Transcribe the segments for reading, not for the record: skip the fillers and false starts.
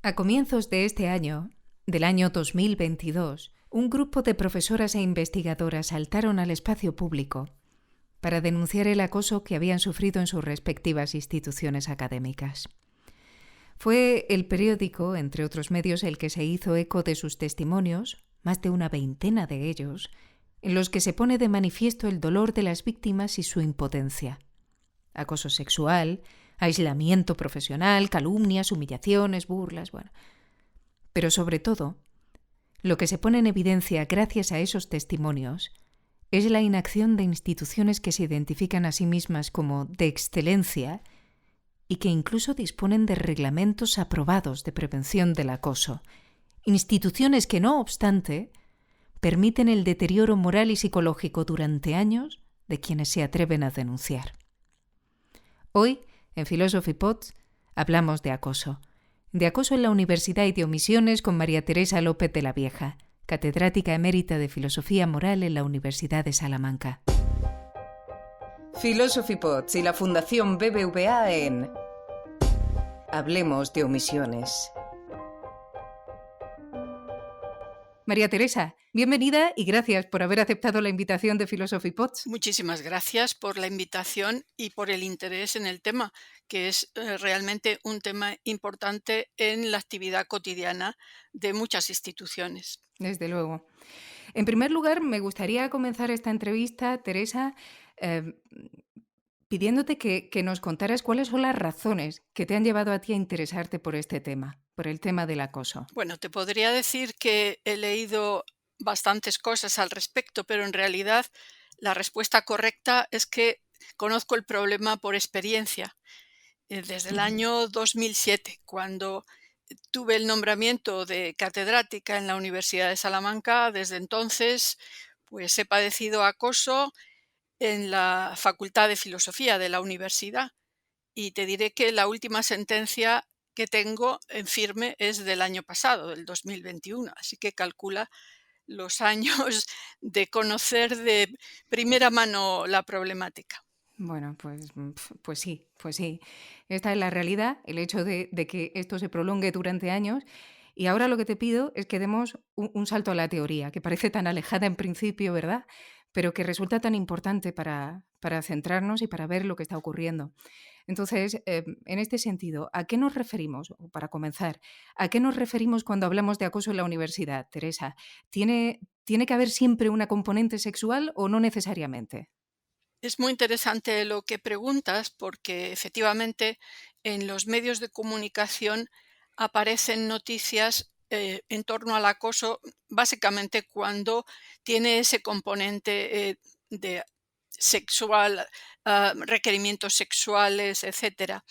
A comienzos de este año, del año 2022, un grupo de profesoras e investigadoras saltaron al espacio público para denunciar el acoso que habían sufrido en sus respectivas instituciones académicas. Fue el periódico, entre otros medios, el que se hizo eco de sus testimonios, más de una veintena de ellos, en los que se pone de manifiesto el dolor de las víctimas y su impotencia. Acoso sexual, aislamiento profesional, calumnias, humillaciones, burlas, bueno. Pero sobre todo, lo que se pone en evidencia gracias a esos testimonios es la inacción de instituciones que se identifican a sí mismas como de excelencia y que incluso disponen de reglamentos aprobados de prevención del acoso. Instituciones que, no obstante, permiten el deterioro moral y psicológico durante años de quienes se atreven a denunciar. Hoy, en Philosophy Pods, hablamos de acoso en la Universidad y de omisiones con María Teresa López de la Vieja, catedrática emérita de Filosofía Moral en la Universidad de Salamanca. Philosophy Pods y la Fundación BBVA en Hablemos de omisiones. María Teresa, bienvenida y gracias por haber aceptado la invitación de Philosophy Pods. Muchísimas gracias por la invitación y por el interés en el tema, que es realmente un tema importante en la actividad cotidiana de muchas instituciones. Desde luego. En primer lugar, me gustaría comenzar esta entrevista, Teresa, pidiéndote que nos contaras cuáles son las razones que te han llevado a ti a interesarte por este tema, por el tema del acoso. Bueno, te podría decir que he leído bastantes cosas al respecto, pero en realidad la respuesta correcta es que conozco el problema por experiencia. Desde el año 2007, cuando tuve el nombramiento de catedrática en la Universidad de Salamanca. Desde entonces, pues he padecido acoso en la Facultad de Filosofía de la universidad. Y te diré que la última sentencia que tengo en firme es del año pasado, del 2021. Así que calcula los años de conocer de primera mano la problemática. Bueno, pues sí. Esta es la realidad, el hecho de que esto se prolongue durante años. Y ahora lo que te pido es que demos un salto a la teoría, que parece tan alejada en principio, ¿verdad? Pero que resulta tan importante para centrarnos y para ver lo que está ocurriendo. Entonces, en este sentido, ¿a qué nos referimos? O para comenzar, ¿a qué nos referimos cuando hablamos de acoso en la universidad, Teresa? ¿Tiene que haber siempre una componente sexual o no necesariamente? Es muy interesante lo que preguntas porque efectivamente en los medios de comunicación aparecen noticias en torno al acoso, básicamente cuando tiene ese componente de sexual, requerimientos sexuales, etcétera.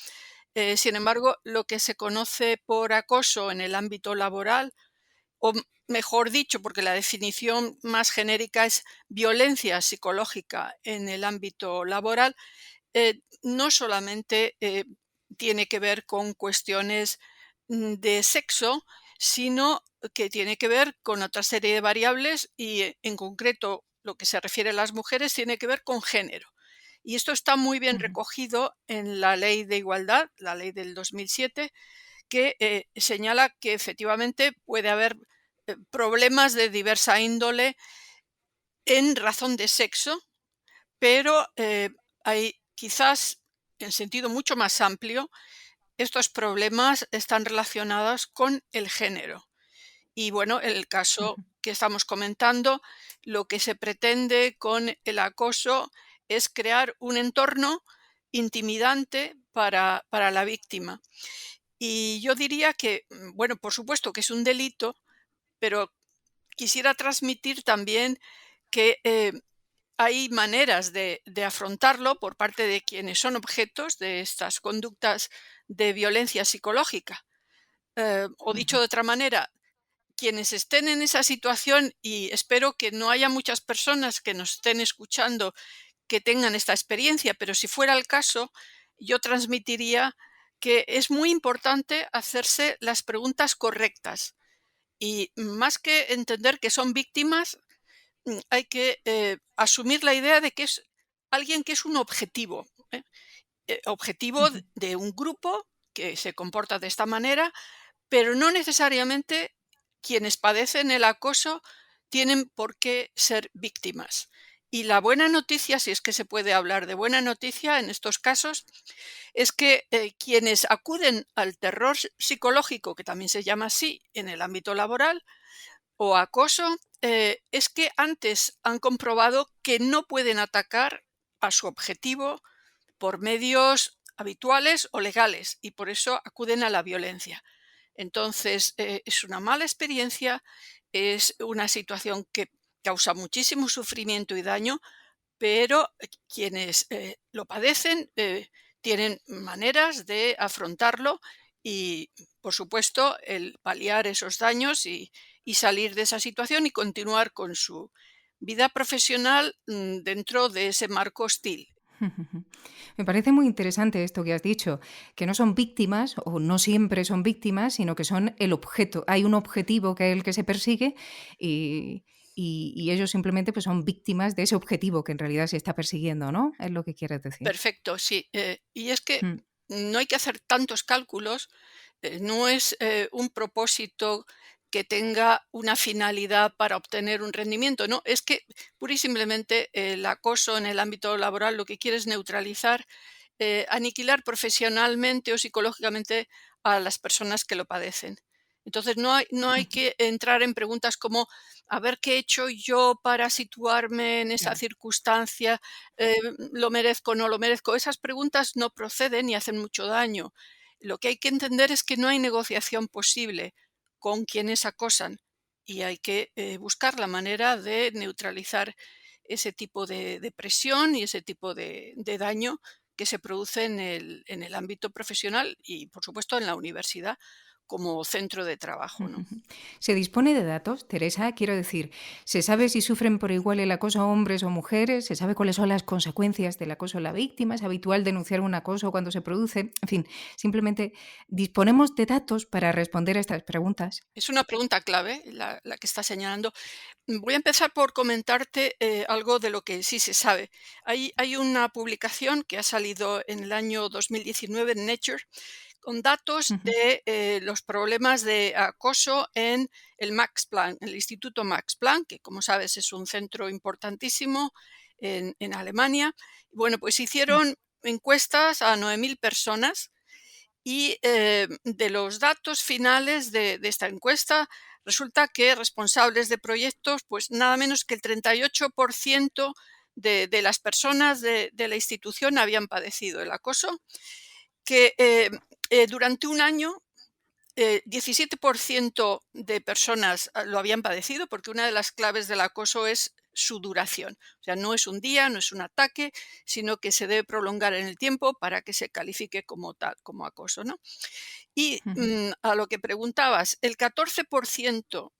Sin embargo, lo que se conoce por acoso en el ámbito laboral, o mejor dicho, porque la definición más genérica es violencia psicológica en el ámbito laboral, no solamente tiene que ver con cuestiones de sexo, sino que tiene que ver con otra serie de variables y en concreto lo que se refiere a las mujeres tiene que ver con género. Y esto está muy bien Ujú. recogido en la Ley de Igualdad, la ley del 2007, que señala que efectivamente puede haber problemas de diversa índole en razón de sexo, pero hay quizás en sentido mucho más amplio, estos problemas están relacionados con el género. Y bueno, en el caso Ujú. que estamos comentando, lo que se pretende con el acoso es crear un entorno intimidante para la víctima. Y yo diría que, bueno, por supuesto que es un delito, pero quisiera transmitir también que hay maneras de afrontarlo por parte de quienes son objetos de estas conductas de violencia psicológica. O dicho Ujú. de otra manera, quienes estén en esa situación, y espero que no haya muchas personas que nos estén escuchando que tengan esta experiencia, pero si fuera el caso, yo transmitiría que es muy importante hacerse las preguntas correctas. Y más que entender que son víctimas, hay que asumir la idea de que es alguien que es un objetivo, ¿eh? Objetivo Ujú. de un grupo que se comporta de esta manera, pero no necesariamente quienes padecen el acoso tienen por qué ser víctimas. Y la buena noticia, si es que se puede hablar de buena noticia en estos casos, es que quienes acuden al terror psicológico, que también se llama así en el ámbito laboral, o acoso, es que antes han comprobado que no pueden atacar a su objetivo por medios habituales o legales y por eso acuden a la violencia. Entonces, es una mala experiencia, es una situación que causa muchísimo sufrimiento y daño, pero quienes lo padecen tienen maneras de afrontarlo y, por supuesto, el paliar esos daños y salir de esa situación y continuar con su vida profesional dentro de ese marco hostil. Me parece muy interesante esto que has dicho, que no son víctimas o no siempre son víctimas, sino que son el objeto. Hay un objetivo que es el que se persigue y, y ellos simplemente pues, son víctimas de ese objetivo que en realidad se está persiguiendo, ¿no? Es lo que quieres decir. Perfecto, sí. Y es que Mm. no hay que hacer tantos cálculos, no es un propósito que tenga una finalidad para obtener un rendimiento, no, es que pura y simplemente el acoso en el ámbito laboral lo que quiere es neutralizar, aniquilar profesionalmente o psicológicamente a las personas que lo padecen. Entonces no hay que entrar en preguntas como a ver qué he hecho yo para situarme en esa Claro. circunstancia, eh, ¿lo merezco o no lo merezco? Esas preguntas no proceden y hacen mucho daño. Lo que hay que entender es que no hay negociación posible con quienes acosan y hay que buscar la manera de neutralizar ese tipo de presión y ese tipo de daño que se produce en el ámbito profesional y, por supuesto, en la universidad como centro de trabajo, ¿no? Ujú. ¿Se dispone de datos, Teresa? Quiero decir, ¿se sabe si sufren por igual el acoso a hombres o mujeres? ¿Se sabe cuáles son las consecuencias del acoso a la víctima? ¿Es habitual denunciar un acoso cuando se produce? En fin, simplemente disponemos de datos para responder a estas preguntas. Es una pregunta clave la que está señalando. Voy a empezar por comentarte algo de lo que sí se sabe. Hay una publicación que ha salido en el año 2019 en Nature con datos Ujú. de los problemas de acoso en el Max Planck, el Instituto Max Planck, que como sabes es un centro importantísimo en Alemania. Bueno, pues Sí. hicieron encuestas a 9.000 personas y de los datos finales de esta encuesta, resulta que responsables de proyectos, pues nada menos que el 38% de las personas de la institución habían padecido el acoso, que durante un año 17% de personas lo habían padecido, porque una de las claves del acoso es su duración. O sea, no es un día, no es un ataque, sino que se debe prolongar en el tiempo para que se califique como tal, como acoso, ¿no? Y Ujú. a lo que preguntabas, el 14%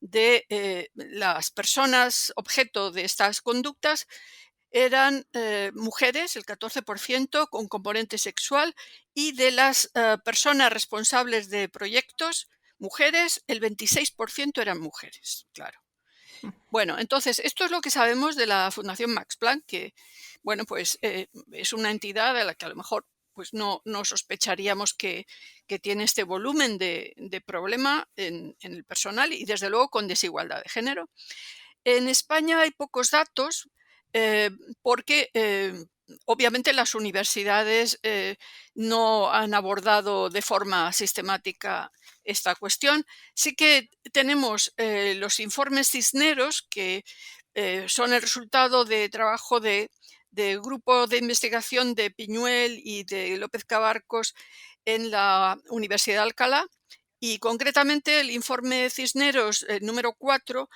de las personas objeto de estas conductas eran mujeres, el 14% con componente sexual, y de las personas responsables de proyectos, mujeres, el 26% eran mujeres, claro. Bueno, entonces, esto es lo que sabemos de la Fundación Max Planck, que, bueno, pues es una entidad de la que a lo mejor pues no sospecharíamos que tiene este volumen de problema en el personal y desde luego con desigualdad de género. En España hay pocos datos eh, porque obviamente las universidades no han abordado de forma sistemática esta cuestión. Sí que tenemos los informes Cisneros, que son el resultado de trabajo de grupo de investigación de Piñuel y de López Cabarcos en la Universidad de Alcalá. Y concretamente el informe Cisneros número 4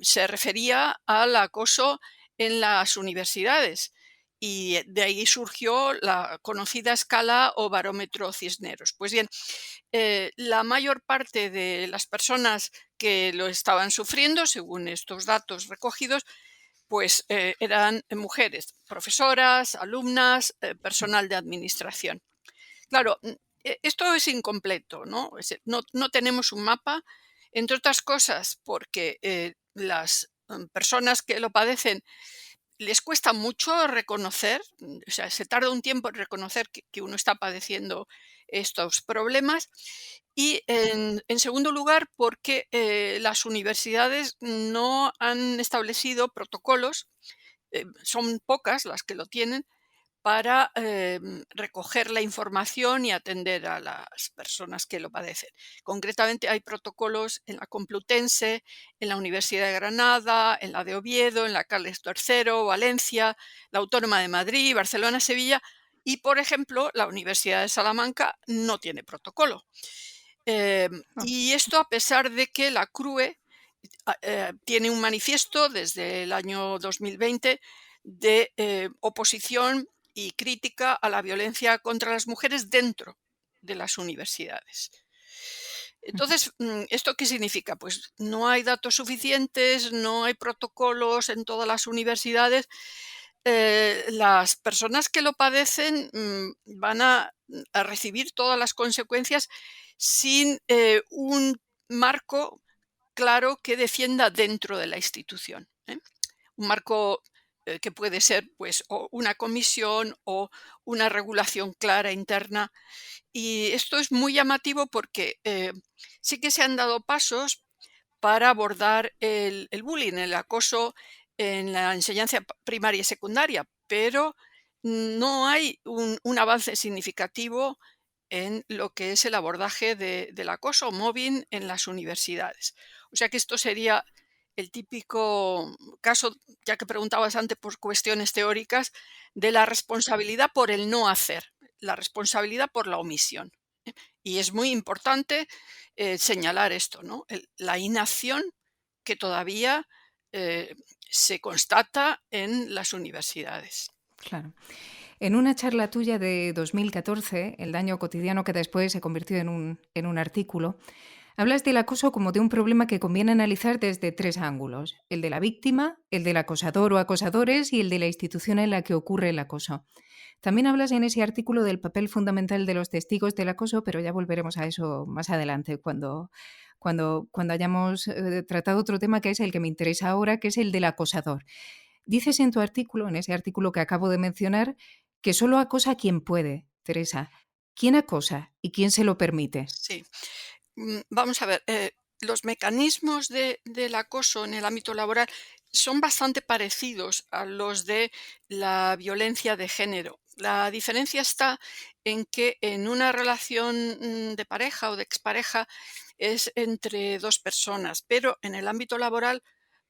se refería al acoso en las universidades y de ahí surgió la conocida escala o barómetro Cisneros. Pues bien, la mayor parte de las personas que lo estaban sufriendo, según estos datos recogidos, pues eran mujeres, profesoras, alumnas, personal de administración. Claro, esto es incompleto, ¿no? No tenemos un mapa, entre otras cosas, porque las personas que lo padecen les cuesta mucho reconocer, o sea, se tarda un tiempo en reconocer que uno está padeciendo estos problemas. Y en segundo lugar, porque las universidades no han establecido protocolos, son pocas las que lo tienen, para recoger la información y atender a las personas que lo padecen. Concretamente, hay protocolos en la Complutense, en la Universidad de Granada, en la de Oviedo, en la Carles III, Valencia, la Autónoma de Madrid, Barcelona, Sevilla y, por ejemplo, la Universidad de Salamanca no tiene protocolo. Oh, Y esto a pesar de que la CRUE tiene un manifiesto desde el año 2020 de oposición y crítica a la violencia contra las mujeres dentro de las universidades. ujú, Entonces, ¿esto qué significa? Pues no hay datos suficientes, no hay protocolos en todas las universidades. Las personas que lo padecen van a recibir todas las consecuencias sin un marco claro que defienda dentro de la institución, ¿eh? Un marco que puede ser pues o una comisión o una regulación clara interna. Y esto es muy llamativo porque sí que se han dado pasos para abordar el bullying, el acoso en la enseñanza primaria y secundaria, pero no hay un avance significativo en lo que es el abordaje del acoso o mobbing en las universidades. O sea que esto sería el típico caso, ya que preguntabas antes por cuestiones teóricas, de la responsabilidad por el no hacer, la responsabilidad por la omisión. Y es muy importante señalar esto, ¿no? La inacción que todavía se constata en las universidades. claro. En una charla tuya de 2014, El daño cotidiano que después se convirtió en un artículo, hablas del acoso como de un problema que conviene analizar desde tres ángulos: el de la víctima, el del acosador o acosadores y el de la institución en la que ocurre el acoso. También hablas en ese artículo del papel fundamental de los testigos del acoso, pero ya volveremos a eso más adelante, cuando hayamos tratado otro tema que es el que me interesa ahora, que es el del acosador. Dices en tu artículo, en ese artículo que acabo de mencionar, que solo acosa quien puede. Teresa, ¿quién acosa y quién se lo permite? Sí. Vamos a ver, los mecanismos del acoso en el ámbito laboral son bastante parecidos a los de la violencia de género. La diferencia está en que en una relación de pareja o de expareja es entre dos personas, pero en el ámbito laboral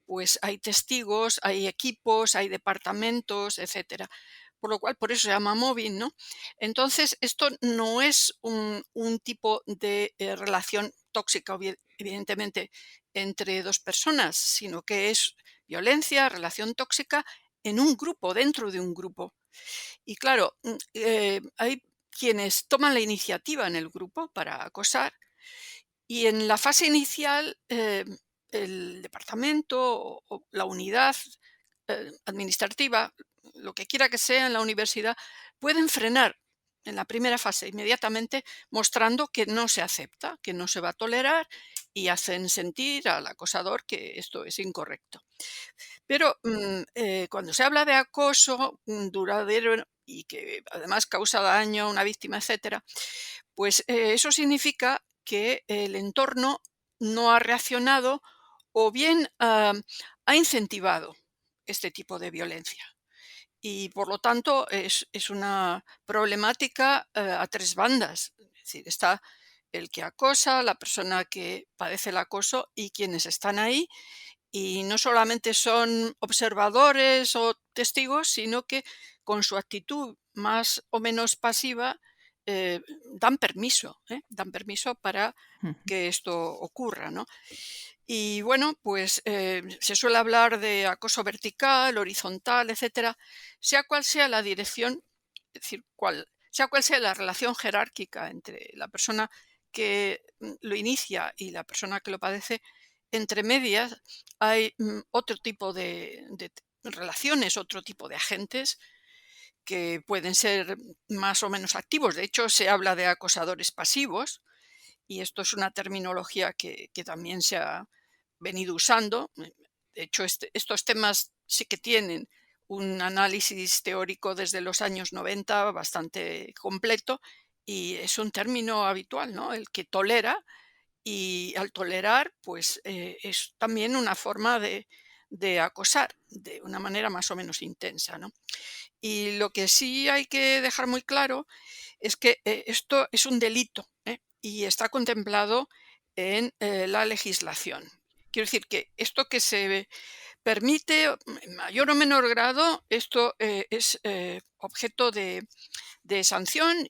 pues hay testigos, hay equipos, hay departamentos, etcétera. Por lo cual, por eso se llama móvil, ¿no? Entonces, esto no es un tipo de relación tóxica, evidentemente, entre dos personas, sino que es violencia, relación tóxica en un grupo, dentro de un grupo. Y claro, hay quienes toman la iniciativa en el grupo para acosar y en la fase inicial, el departamento o la unidad administrativa, lo que quiera que sea en la universidad, pueden frenar en la primera fase inmediatamente mostrando que no se acepta, que no se va a tolerar y hacen sentir al acosador que esto es incorrecto. Pero cuando se habla de acoso duradero y que además causa daño a una víctima, etcétera, pues eso significa que el entorno no ha reaccionado o bien ha incentivado este tipo de violencia. Y por lo tanto es una problemática a tres bandas. Es decir, está el que acosa, la persona que padece el acoso y quienes están ahí. Y no solamente son observadores o testigos, sino que con su actitud más o menos pasiva eh, dan permiso para Ujú. que esto ocurra, ¿no? Y bueno, pues se suele hablar de acoso vertical, horizontal, etcétera, sea cual sea la dirección, es decir, sea cual sea la relación jerárquica entre la persona que lo inicia y la persona que lo padece, entre medias hay otro tipo de relaciones, otro tipo de agentes que pueden ser más o menos activos. De hecho, se habla de acosadores pasivos y esto es una terminología que también se ha venido usando. De hecho, estos temas sí que tienen un análisis teórico desde los años 90 bastante completo y es un término habitual, ¿no? El que tolera, y al tolerar, pues, es también una forma de acosar de una manera más o menos intensa, ¿no? Y lo que sí hay que dejar muy claro es que, esto es un delito, ¿eh? Y está contemplado en, la legislación. Quiero decir que esto que se permite, en mayor o menor grado, esto, es, objeto de sanción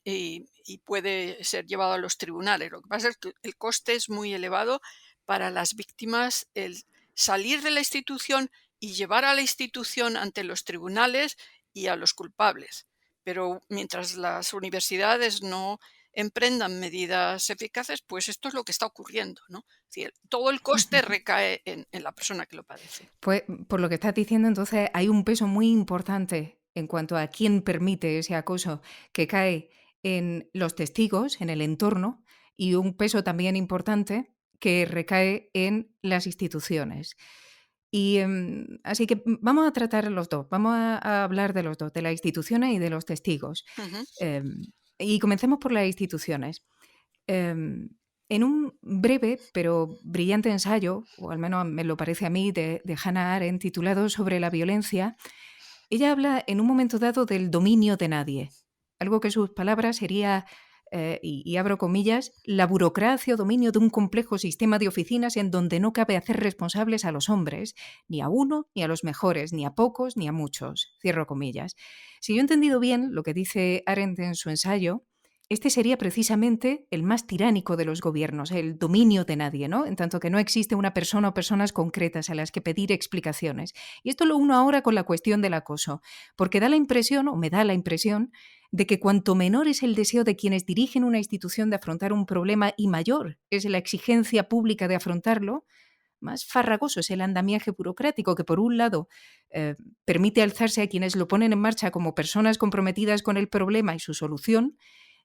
y puede ser llevado a los tribunales. Lo que pasa es que el coste es muy elevado para las víctimas, el salir de la institución y llevar a la institución ante los tribunales y a los culpables. Pero mientras las universidades no emprendan medidas eficaces, pues esto es lo que está ocurriendo, ¿no? Es decir, todo el coste recae en la persona que lo padece. Pues, por lo que estás diciendo, entonces hay un peso muy importante en cuanto a quién permite ese acoso, que cae en los testigos, en el entorno, y un peso también importante que recae en las instituciones. Y, así que vamos a tratar los 2, vamos a hablar de los 2, de las instituciones y de los testigos. Ujú, Y comencemos por las instituciones. Em, en un breve pero brillante ensayo, o al menos me lo parece a mí, de Hannah Arendt, titulado Sobre la violencia, ella habla en un momento dado del dominio de nadie. Algo que en sus palabras sería, y abro comillas, la burocracia o dominio de un complejo sistema de oficinas en donde no cabe hacer responsables a los hombres, ni a uno, ni a los mejores, ni a pocos, ni a muchos. Cierro comillas. Si yo he entendido bien lo que dice Arendt en su ensayo, este sería precisamente el más tiránico de los gobiernos, el dominio de nadie, ¿no? En tanto que no existe una persona o personas concretas a las que pedir explicaciones. Y esto lo uno ahora con la cuestión del acoso, porque da la impresión, o me da la impresión, de que cuanto menor es el deseo de quienes dirigen una institución de afrontar un problema y mayor es la exigencia pública de afrontarlo, más farragoso es el andamiaje burocrático que, por un lado, permite alzarse a quienes lo ponen en marcha como personas comprometidas con el problema y su solución,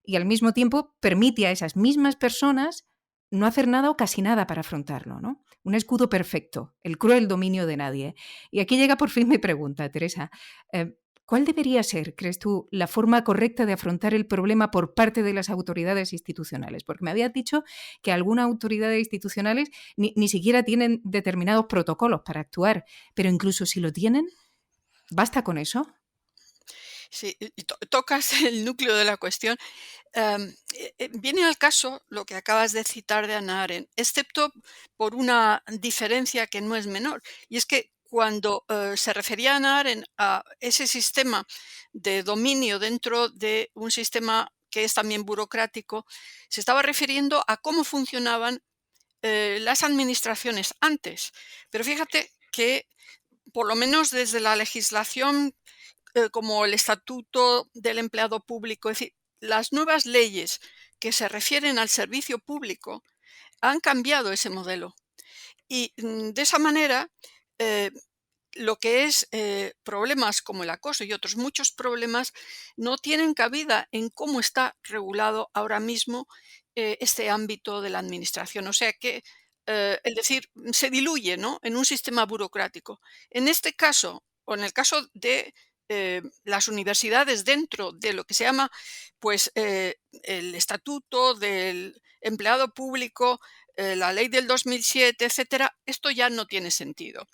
y al mismo tiempo permite a esas mismas personas no hacer nada o casi nada para afrontarlo, ¿no? Un escudo perfecto, el cruel dominio de nadie. Y aquí llega por fin mi pregunta, Teresa. Eh, ¿Cuál debería ser, crees tú, la forma correcta de afrontar el problema por parte de las autoridades institucionales? Porque me habías dicho que algunas autoridades institucionales ni siquiera tienen determinados protocolos para actuar, pero incluso si lo tienen, ¿basta con eso? sí, y tocas el núcleo de la cuestión. Viene al caso lo que acabas de citar de Hannah Arendt, excepto por una diferencia que no es menor, y es que cuando, se refería Hannah Arendt a ese sistema de dominio dentro de un sistema que es también burocrático, se estaba refiriendo a cómo funcionaban, las administraciones antes. Pero fíjate que, por lo menos desde la legislación, como el Estatuto del Empleado Público, es decir, las nuevas leyes que se refieren al servicio público han cambiado ese modelo. Y de esa manera, eh, lo que es problemas como el acoso y otros muchos problemas no tienen cabida en cómo está regulado ahora mismo este ámbito de la administración. O sea que, es decir, se diluye, ¿no?, en un sistema burocrático. En este caso, o en el caso de las universidades dentro de lo que se llama, pues, el estatuto del empleado público, la ley del 2007, etcétera, esto ya no tiene sentido.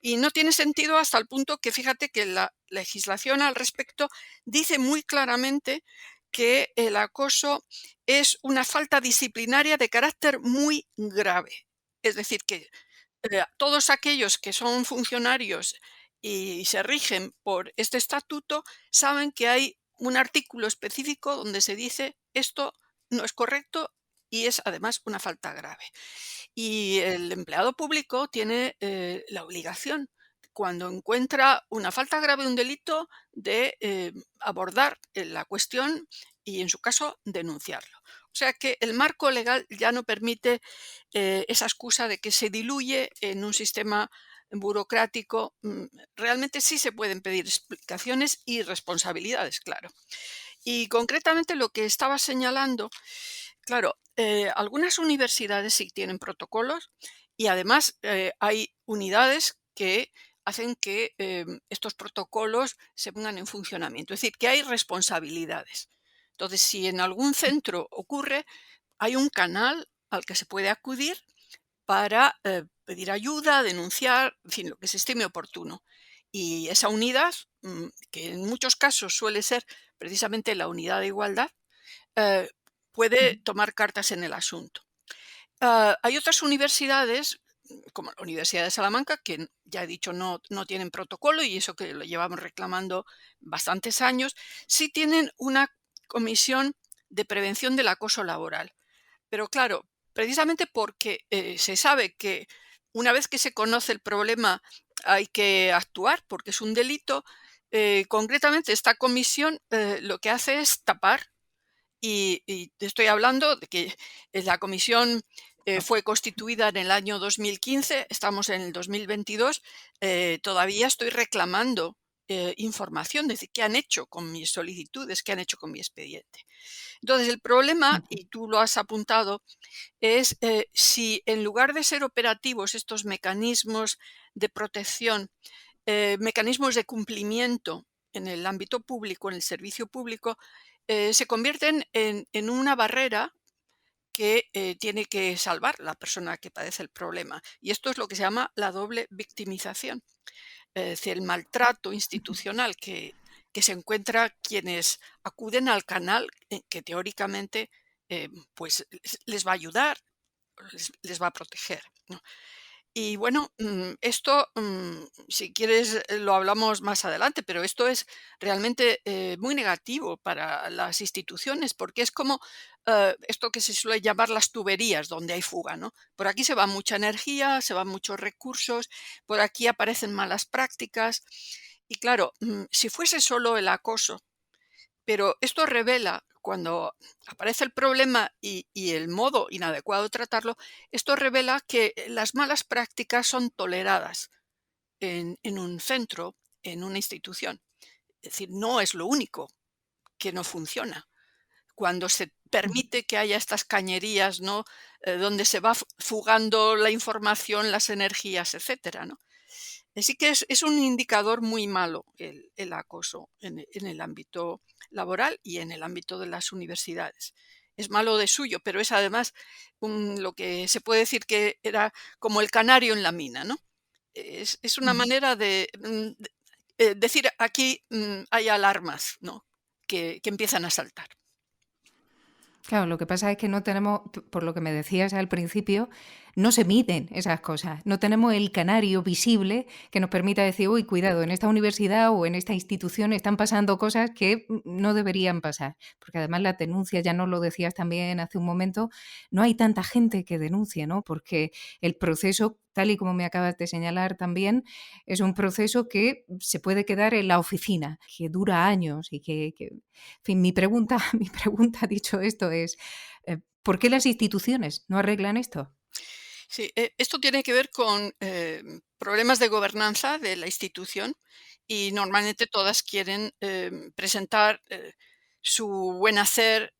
Y no tiene sentido hasta el punto que fíjate que la legislación al respecto dice muy claramente que el acoso es una falta disciplinaria de carácter muy grave. Es decir, que todos aquellos que son funcionarios y se rigen por este estatuto saben que hay un artículo específico donde se dice esto no es correcto y es además una falta grave. Y el empleado público tiene la obligación, cuando encuentra una falta grave, un delito, de abordar la cuestión y, en su caso, denunciarlo. O sea que el marco legal ya no permite esa excusa de que se diluye en un sistema burocrático. Realmente sí se pueden pedir explicaciones y responsabilidades, claro. Y concretamente lo que estaba señalando, claro, algunas universidades sí tienen protocolos y además hay unidades que hacen que estos protocolos se pongan en funcionamiento. Es decir, que hay responsabilidades. Entonces, si en algún centro ocurre, hay un canal al que se puede acudir para pedir ayuda, denunciar, en fin, lo que se estime oportuno. Y esa unidad, que en muchos casos suele ser precisamente la unidad de igualdad, eh, puede Ujú. tomar cartas en el asunto. Hay otras universidades, como la Universidad de Salamanca, que ya he dicho no tienen protocolo y eso que lo llevamos reclamando bastantes años, sí tienen una comisión de prevención del acoso laboral. Pero claro, precisamente porque se sabe que una vez que se conoce el problema hay que actuar porque es un delito, concretamente esta comisión lo que hace es tapar y te estoy hablando de que la comisión fue constituida en el año 2015, estamos en el 2022, todavía estoy reclamando información, es decir, qué han hecho con mis solicitudes, qué han hecho con mi expediente. Entonces, el problema, Ujú. y tú lo has apuntado, es si en lugar de ser operativos estos mecanismos de protección, mecanismos de cumplimiento en el ámbito público, en el servicio público, se convierten en una barrera que tiene que salvar la persona que padece el problema. Y esto es lo que se llama la doble victimización, es decir, el maltrato institucional que se encuentra quienes acuden al canal que teóricamente pues les va a ayudar, les va a proteger, ¿no? Y bueno, esto, si quieres, lo hablamos más adelante, pero esto es realmente muy negativo para las instituciones, porque es como esto que se suele llamar las tuberías donde hay fuga, ¿no? Por aquí se va mucha energía, se van muchos recursos, por aquí aparecen malas prácticas. Y claro, si fuese solo el acoso, pero esto revela, cuando aparece el problema y el modo inadecuado de tratarlo, esto revela que las malas prácticas son toleradas en un centro, en una institución. Es decir, no es lo único que no funciona. Cuando se permite que haya estas cañerías, ¿no? Donde se va fugando la información, las energías, etcétera, ¿no? Así que es un indicador muy malo el acoso en el ámbito laboral y en el ámbito de las universidades. Es malo de suyo, pero es además lo que se puede decir que era como el canario en la mina, ¿no? Es una Ujú. manera de decir aquí hay alarmas, ¿no? Que empiezan a saltar. Claro, lo que pasa es que no tenemos, por lo que me decías al principio, no se miden esas cosas. No tenemos el canario visible que nos permita decir, uy, cuidado, en esta universidad o en esta institución están pasando cosas que no deberían pasar. Porque además las denuncias, ya nos lo decías también hace un momento, no hay tanta gente que denuncie, ¿no? Porque el proceso, tal y como me acabas de señalar también, es un proceso que se puede quedar en la oficina, que dura años y en fin, mi pregunta dicho esto es, ¿por qué las instituciones no arreglan esto? Sí, esto tiene que ver con problemas de gobernanza de la institución y normalmente todas quieren presentar su buen hacer,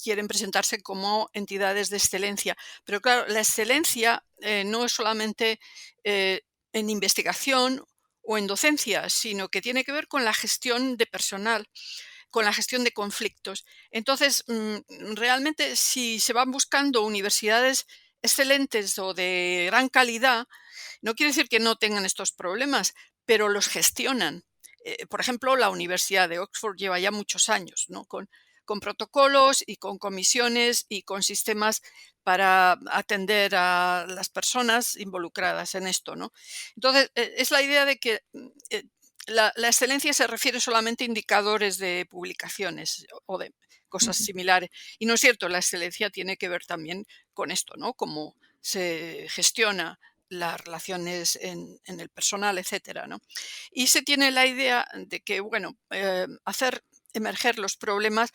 quieren presentarse como entidades de excelencia. Pero claro, la excelencia no es solamente eh, en investigación o en docencia, sino que tiene que ver con la gestión de personal, con la gestión de conflictos. Entonces, realmente si se van buscando universidades excelentes o de gran calidad, no quiere decir que no tengan estos problemas, pero los gestionan. Por ejemplo, la Universidad de Oxford lleva ya muchos años, ¿no? Con protocolos y con comisiones y con sistemas para atender a las personas involucradas en esto, ¿no? Entonces, es la idea de que la excelencia se refiere solamente a indicadores de publicaciones o de cosas Ujú. similares. Y no es cierto, la excelencia tiene que ver también con esto, ¿no? Cómo se gestiona las relaciones en el personal, etcétera, ¿no? Y se tiene la idea de que, bueno, hacer emerger los problemas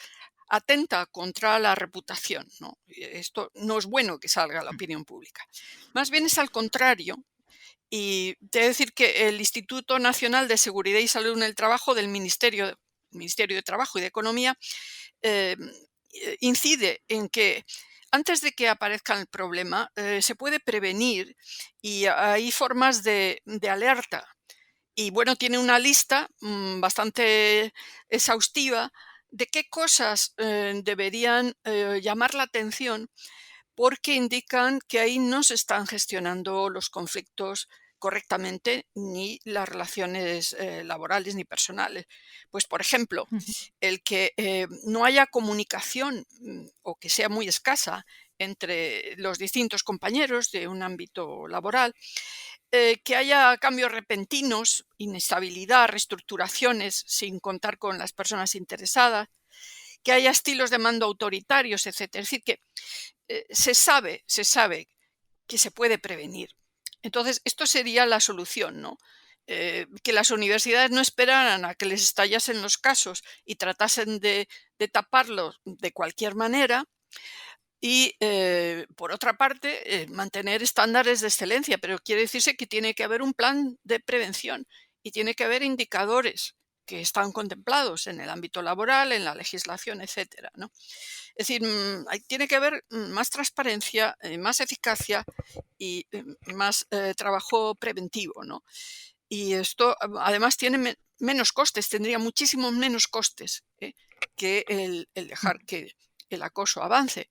atenta contra la reputación, ¿no? Y esto no es bueno que salga a la opinión pública. Más bien es al contrario, y te he de decir que el Instituto Nacional de Seguridad y Salud en el Trabajo del Ministerio de Trabajo y de Economía eh, incide en que antes de que aparezca el problema se puede prevenir y hay formas de alerta. Y bueno, tiene una lista bastante exhaustiva de qué cosas deberían llamar la atención porque indican que ahí no se están gestionando los conflictos correctamente ni las relaciones laborales ni personales. Pues, por ejemplo, Ujú. el que no haya comunicación o que sea muy escasa entre los distintos compañeros de un ámbito laboral, que haya cambios repentinos, inestabilidad, reestructuraciones sin contar con las personas interesadas, que haya estilos de mando autoritarios, etcétera. Es decir, que se sabe que se puede prevenir. Entonces, esto sería la solución, ¿no? Que las universidades no esperaran a que les estallasen los casos y tratasen de taparlos de cualquier manera, y, por otra parte, mantener estándares de excelencia, pero quiere decirse que tiene que haber un plan de prevención y tiene que haber indicadores que están contemplados en el ámbito laboral, en la legislación, etcétera, ¿no? Es decir, tiene que haber más transparencia, más eficacia y más trabajo preventivo, ¿no? Y esto además tiene menos costes, tendría muchísimos menos costes que el dejar que el acoso avance.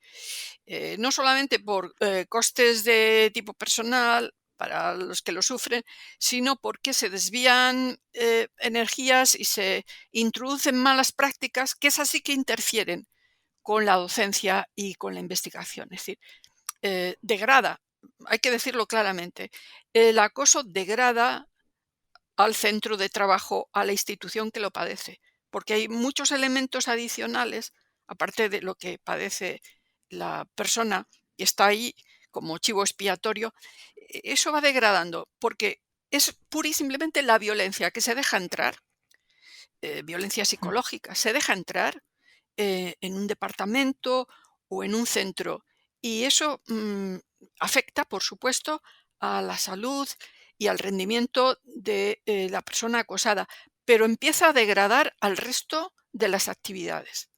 No solamente por costes de tipo personal para los que lo sufren, sino porque se desvían energías y se introducen malas prácticas que esas sí que interfieren con la docencia y con la investigación. Es decir, degrada, hay que decirlo claramente, el acoso degrada al centro de trabajo, a la institución que lo padece, porque hay muchos elementos adicionales, aparte de lo que padece la persona que está ahí como chivo expiatorio. Eso va degradando, porque es pura y simplemente la violencia que se deja entrar, violencia Mm. psicológica, se deja entrar en un departamento o en un centro. Y eso afecta, por supuesto, a la salud y al rendimiento de la persona acosada, pero empieza a degradar al resto de las actividades.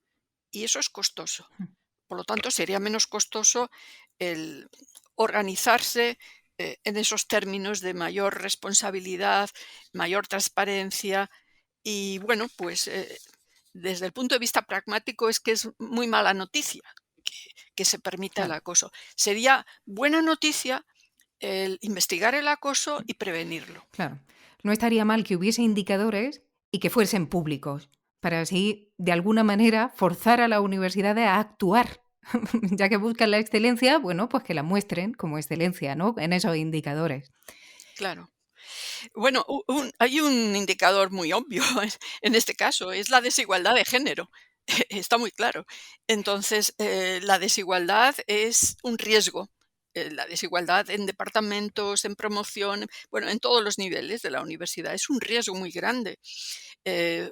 Y eso es costoso. Mm. Por lo tanto, sería menos costoso el organizarse en esos términos de mayor responsabilidad, mayor transparencia y bueno, pues desde el punto de vista pragmático es que es muy mala noticia que, que se permita el Claro, acoso. Sería buena noticia el investigar el acoso y prevenirlo. claro. No estaría mal que hubiese indicadores y que fuesen públicos, para así, de alguna manera, forzar a las universidades a actuar. Ya que buscan la excelencia, bueno, pues que la muestren como excelencia, ¿no? En esos indicadores. Claro. Bueno, hay un indicador muy obvio en este caso, es la desigualdad de género. Está muy claro. Entonces, la desigualdad es un riesgo. La desigualdad en departamentos, en promoción, bueno, en todos los niveles de la universidad es un riesgo muy grande.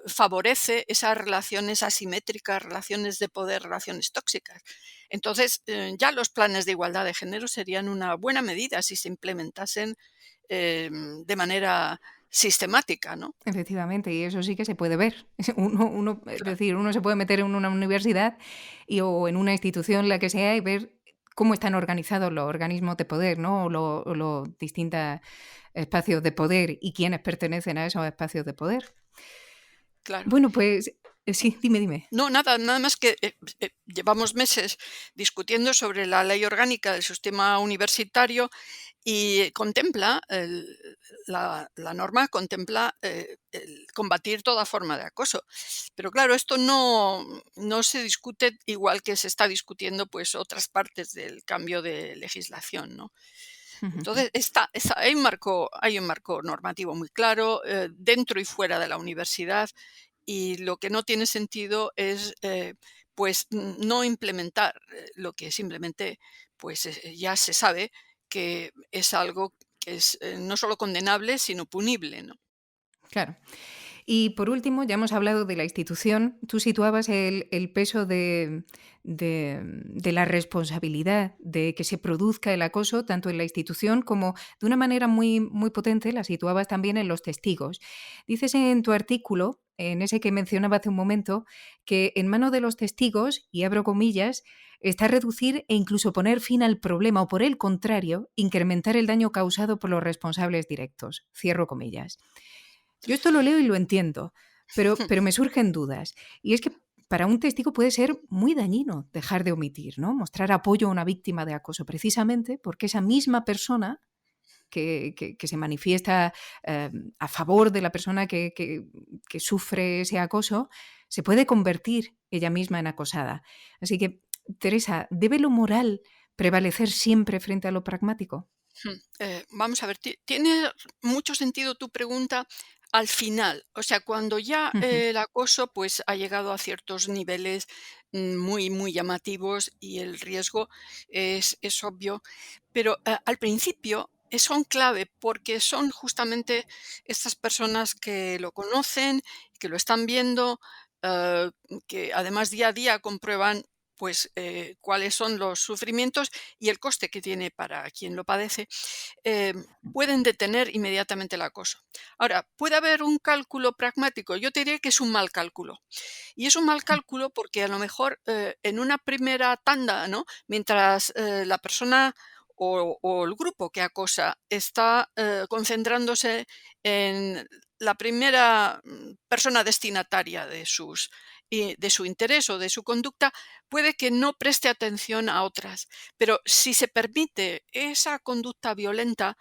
Favorece esas relaciones asimétricas, relaciones de poder, relaciones tóxicas. Entonces, ya los planes de igualdad de género serían una buena medida si se implementasen de manera sistemática, ¿no? Efectivamente, y eso sí que se puede ver. Es Claro, decir, uno se puede meter en una universidad o en una institución, la que sea, y ver cómo están organizados los organismos de poder, ¿no? O los distintos espacios de poder y quiénes pertenecen a esos espacios de poder. claro. Bueno, pues sí, dime, dime. No, nada más que llevamos meses discutiendo sobre la ley orgánica del sistema universitario y contempla, la norma contempla el combatir toda forma de acoso. Pero claro, esto no se discute igual que se está discutiendo pues otras partes del cambio de legislación, ¿no? Entonces, hay un marco normativo muy claro, dentro y fuera de la universidad, y lo que no tiene sentido es, pues, no implementar lo que simplemente, pues, ya se sabe que es algo que es, no solo condenable, sino punible, ¿no? Claro. Y por último, ya hemos hablado de la institución. Tú situabas el peso de la responsabilidad de que se produzca el acoso, tanto en la institución como de una manera muy, muy potente, la situabas también en los testigos. Dices en tu artículo, en ese que mencionaba hace un momento, que en manos de los testigos, y abro comillas, está reducir e incluso poner fin al problema o, por el contrario, incrementar el daño causado por los responsables directos. Cierro comillas. Yo esto lo leo y lo entiendo, pero me surgen dudas. Y es que para un testigo puede ser muy dañino dejar de omitir, ¿no? Mostrar apoyo a una víctima de acoso, precisamente porque esa misma persona que se manifiesta a favor de la persona que sufre ese acoso, se puede convertir ella misma en acosada. Así que, Teresa, ¿debe lo moral prevalecer siempre frente a lo pragmático? Vamos a ver, tiene mucho sentido tu pregunta al final, o sea, cuando ya Ujú. el acoso pues ha llegado a ciertos niveles muy, muy llamativos y el riesgo es obvio, pero al principio son clave porque son justamente estas personas que lo conocen, que lo están viendo, eh, que además día a día comprueban pues cuáles son los sufrimientos y el coste que tiene para quien lo padece, eh, pueden detener inmediatamente el acoso. Ahora, puede haber un cálculo pragmático. Yo te diría que es un mal cálculo. Y es un mal cálculo porque a lo mejor en una primera tanda, ¿no? Mientras la persona o el grupo que acosa está concentrándose en la primera persona destinataria de su interés o de su conducta, puede que no preste atención a otras. Pero si se permite esa conducta violenta,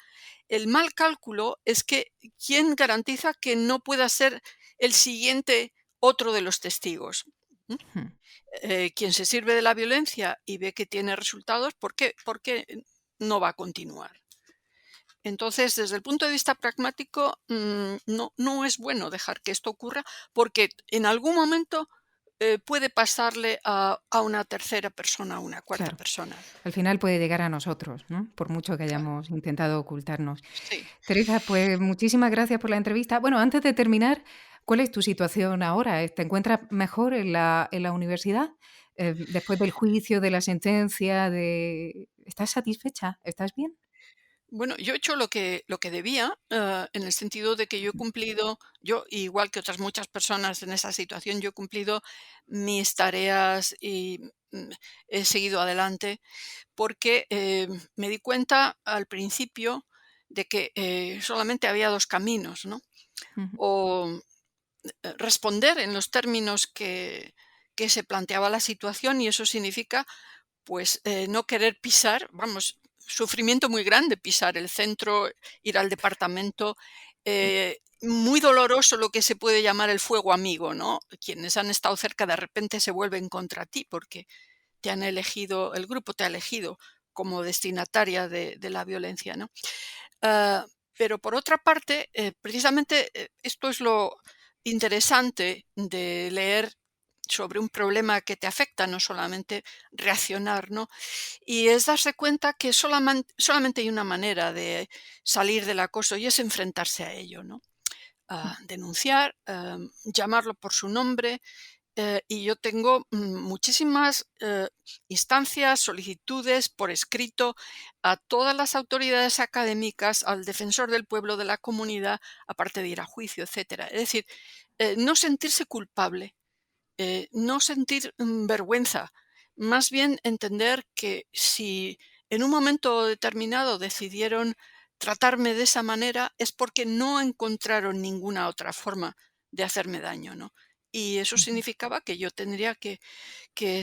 el mal cálculo es que ¿quién garantiza que no pueda ser el siguiente otro de los testigos? ¿Mm? Ujú. Quien se sirve de la violencia y ve que tiene resultados, por qué no va a continuar? Entonces, desde el punto de vista pragmático, no es bueno dejar que esto ocurra porque en algún momento puede pasarle a una tercera persona, a una cuarta Claro. persona. Al final puede llegar a nosotros, ¿no? Por mucho que Claro, hayamos intentado ocultarnos. sí. Teresa, pues muchísimas gracias por la entrevista. Bueno, antes de terminar, ¿cuál es tu situación ahora? ¿Te encuentras mejor en la universidad? Después del juicio, de la sentencia, ¿estás satisfecha? ¿Estás bien? Bueno, yo he hecho lo que debía, en el sentido de que yo he cumplido, yo, igual que otras muchas personas en esa situación, yo he cumplido mis tareas y he seguido adelante porque me di cuenta al principio de que solamente había dos caminos, ¿no? Ujú. O responder en los términos que se planteaba la situación y eso significa pues, no querer pisar, vamos, sufrimiento muy grande pisar el centro, ir al departamento, muy doloroso lo que se puede llamar el fuego amigo, ¿no? Quienes han estado cerca de repente se vuelven contra ti porque te han elegido, el grupo te ha elegido como destinataria de la violencia, ¿no? Ah, pero por otra parte, precisamente esto es lo interesante de leer sobre un problema que te afecta, no solamente reaccionar, ¿no? Y es darse cuenta que solamente hay una manera de salir del acoso y es enfrentarse a ello, ¿no? Denunciar, llamarlo por su nombre, y yo tengo muchísimas instancias, solicitudes por escrito a todas las autoridades académicas, al defensor del pueblo, de la comunidad, aparte de ir a juicio, etcétera. Es decir, no sentirse culpable, no sentir vergüenza, más bien entender que si en un momento determinado decidieron tratarme de esa manera es porque no encontraron ninguna otra forma de hacerme daño, ¿no? Y eso Ujú. significaba que yo tendría que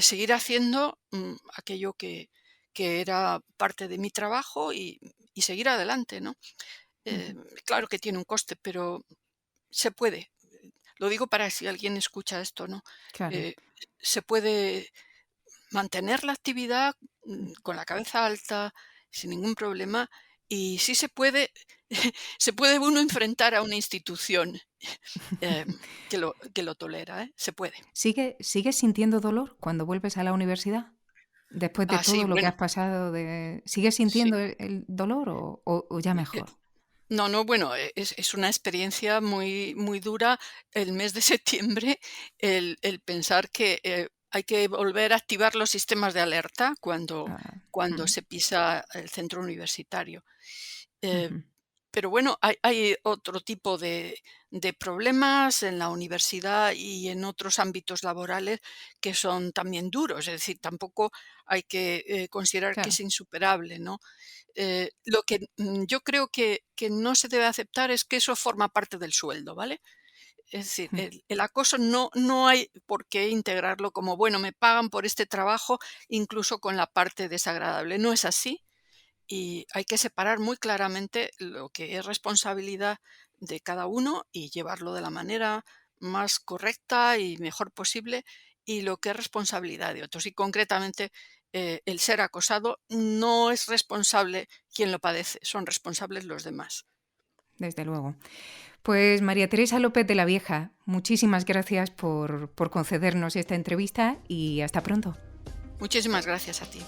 seguir haciendo aquello que era parte de mi trabajo y seguir adelante, ¿no? Ujú. Claro que tiene un coste, pero se puede. Lo digo para si alguien escucha esto, ¿no? Claro. Eh, Se puede mantener la actividad con la cabeza alta, sin ningún problema, y sí se puede, se puede uno enfrentar a una institución eh, que lo tolera, ¿eh? Se puede. ¿Sigues sintiendo dolor cuando vuelves a la universidad? Después de Ah, sí, todo lo que bueno, has pasado ¿sigues sí. sintiendo el dolor o ya eh, mejor? No, no, bueno, es una experiencia muy, muy dura el mes de septiembre, el pensar que hay que volver a activar los sistemas de alerta Ah, cuando mm, se pisa el centro universitario. Eh, ujú, pero bueno, hay otro tipo de problemas en la universidad y en otros ámbitos laborales que son también duros, es decir, tampoco hay que considerar que claro. es insuperable, ¿no? Lo que yo creo que no se debe aceptar es que eso forma parte del sueldo, ¿vale? Es decir, Mm. el acoso no hay por qué integrarlo como, bueno, me pagan por este trabajo, incluso con la parte desagradable. No es así. Y hay que separar muy claramente lo que es responsabilidad de cada uno y llevarlo de la manera más correcta y mejor posible, y lo que es responsabilidad de otros. Y concretamente, el ser acosado no es responsable quien lo padece, son responsables los demás. Desde luego. Pues María Teresa López de la Vieja, muchísimas gracias por concedernos esta entrevista y hasta pronto. Muchísimas gracias a ti.